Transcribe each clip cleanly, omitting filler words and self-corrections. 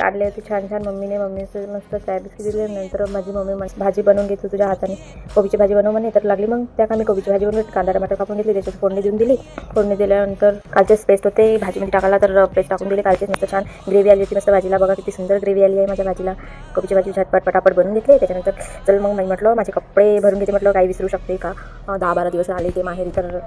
आणले होते छान छान मम्मीने. मम्मीचं मस्त चाय बिस्किट दिले. नंतर माझी मम्मी भाजी बनवून घेतली तुझ्या हाताने, कोबीची भाजी बनव म्हणे. तर लागली मग त्या मी कोबीची भाजी बनवली. कांदा टमाटर कापून घेतली, त्याच्यात फोडणी देऊन दिली. फोडणी दिल्यानंतर कालचेच पेस्ट होते भाजीमध्ये टाकायला, तर पेस्ट टाकून दिली. कालचेच मस्त छान ग्रेव्ही आली होती मस्त भाजीला. बघा किती सुंदर ग्रेव्ही आली आहे माझ्या भाजीला. कोबीची भाजी झटपट पटापट बनवून घेतली. त्याच्यानंतर चल मग मी म्हटलं माझे कपडे भरून घेते. म्हटलं काही विसरू शकते का, 10-12 दिवस आले ते माहेरी, तर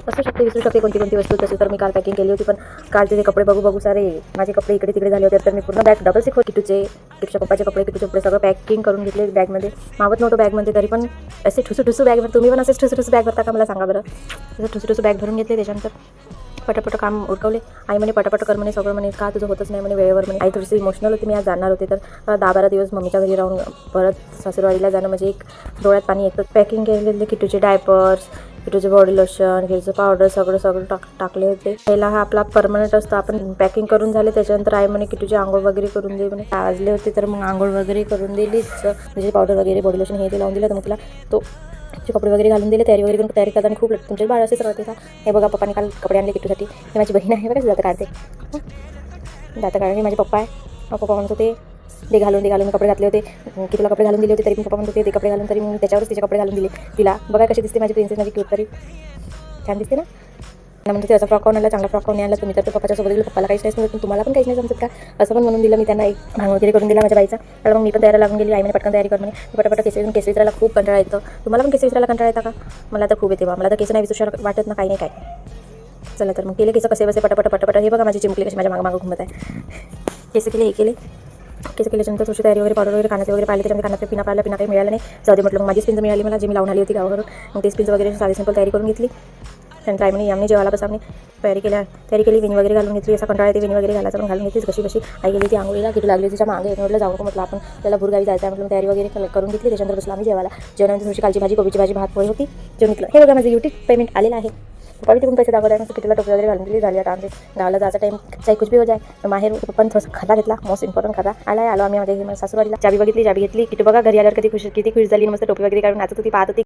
असू शकते विसरू शकते कोणती वस्तू. तशी तर मी काल पॅकिंग केली होती, पण कालचे ते कपडे बघू सारे माझे कपडे इकडे तिकडे झाले होते. तर मी पूर्ण बॅग डबल सिक किटूच्या पप्पाचे कपडे किटूचे कपडे सगळं पॅकिंग करून घेतले बॅगमध्ये. मावत नव्हतं बॅगमध्ये, तरी पण असे ठुसू बॅग भर. तुम्ही पण असेच ठुसू बॅग भरता का मला सांगा बरं. तसं ठुसू बॅग भरून घेतले. त्याच्यानंतर पटापट काम उरकवले. आई म्हणे पटापट कर म्हणे सगळं म्हणे, का तुझं होतच नाही म्हणे वेळेवर म्हणे. आई थोडीशी इमोशनल होती. मी आज जाणार होते, तर 10-12 दिवस मम्मीच्या घरी राहून परत सासूरवाडीला जाणं म्हणजे एक डोळ्यात पाणी येतं. पॅकिंग केलेले किटूचे डायपर्स, किटूचे बॉडी लोशन, हेअरचं पावडर सगळं टाकले होते. पहिला हा आपला परमनंट असतो. आपण पॅकिंग करून झाले त्याच्यानंतर आई म्हणे किटूची आंघोळ वगैरे करून दे म्हणे. वाजले होते तर मग आंघोळ वगैरे करून दिलीच. म्हणजे पावडर वगैरे बॉडी लोशन हे ते लावून दिलं. तर मग तिला तो कपडे वगैरे घालून दिले. तयारी वगैरे करून तयारी करताना खूप तुमचे बाळ असेच राहते का. हे बघा पप्पाने काल कपडे आणले किटूसाठी. हे माझी बहीण आहे बघा, जातं काढते जातं काढणे. माझे पप्पा आहे. पप्पा म्हणत होते ते घालून कपडे घातले होते. कितीला कपडे घालून दिले होते, तरी पण पप्पा म्हणत होते ते कपडे घालून, तरी मी त्याच्यावरच तिचे कपडे घालून दिले तिला. बघा कशी दिसते माझी प्रिन्सेस, माझी क्यूट, तरी छान दिसते ना. म्हणजे त्याचा फ्रॉक आणला, चांगला फ्रॉक आणला. तुम्ही तर पप्पाच्या सोबत गेलो, पप्पाला काहीच नाही समजत, पण तुम्हाला पण काहीच नाही समजत का, असं पण म्हणून दिलं मी त्यांना. एक भांग वगैरे करून दिला माझ्या बाईचा. तर मग मी पण तयारी लागून गेली. आई म्हणे पटकन तयारी कर म्हणे. पटापट केस विचारायला खूप कंटाळा येतं. तुम्हाला पण केस विचारायला कंटाळा येता का. मला तर खूप येते बा. मला तर केस नाही विचार वाटत ना, काही नाही काय. चला तर मग केले केस कसे बसे पटापट. हे बघा माझी चिमकली कशी माझ्या मागं घुमत आहे. केस केले केल्याच्यानंतर थोडी तयारी वगैरे पावडर वगैरे कानाचे वगैरे पाहिले. त्याच्यामध्ये कानाचे पिना पाहिला, पिना काही मिळालं नाही. जाऊ दे म्हटलं. मग माझी स्पिन मिळाली मला, जी मी लावून आली होती गावावरून. मग ते स्पिन्स वगैरे साधी सिंपल तयारी करून घेतली. त्यानंतर आई म्हणे यामने जेवायला बसा म्हणे. तयारी केली. वेणी वगैरे घालून घेतली. असा कंटाळा येते वेणी वगैरे घालायचं, पण घालून घेतलीच. कशी आई गेली ती आंघोळीला. किटू लागली तिच्या मागे. म्हटलं जाऊ नको म्हटलं, आपण त्याला भुरगावी जायचं आहे म्हटलं. तयारी वगैरे करून घेतली. त्याच्यानंतर बसलो आम्ही जेवायला. जेवणानंतर थोडीशी कालची भाजी, कोबीची भाजी, भात पोळी होती. जेवण घेतलं. हे बघा माझं YouTube पेमेंट आलेलं आहे. पप्पा तिकडून पैसे दाखवत आहे. मग कितीला टोपी वगैरे घालून दिली. झाली आता आमचे गावाला जायचा टाईम. चाहे कुछ भी हो जाए. माहेर पप्पाने थोडंसं खाता घेतला. मोस्ट इम्पॉर्टंट खाता आलो आम्ही माझ्या सासूरवाडीला. चाबी घेतली. किती बघा घरी आल्यावर किती खुश झाली. मस्त टोपी वगैरे काढून नाचत होती, पाहत होती.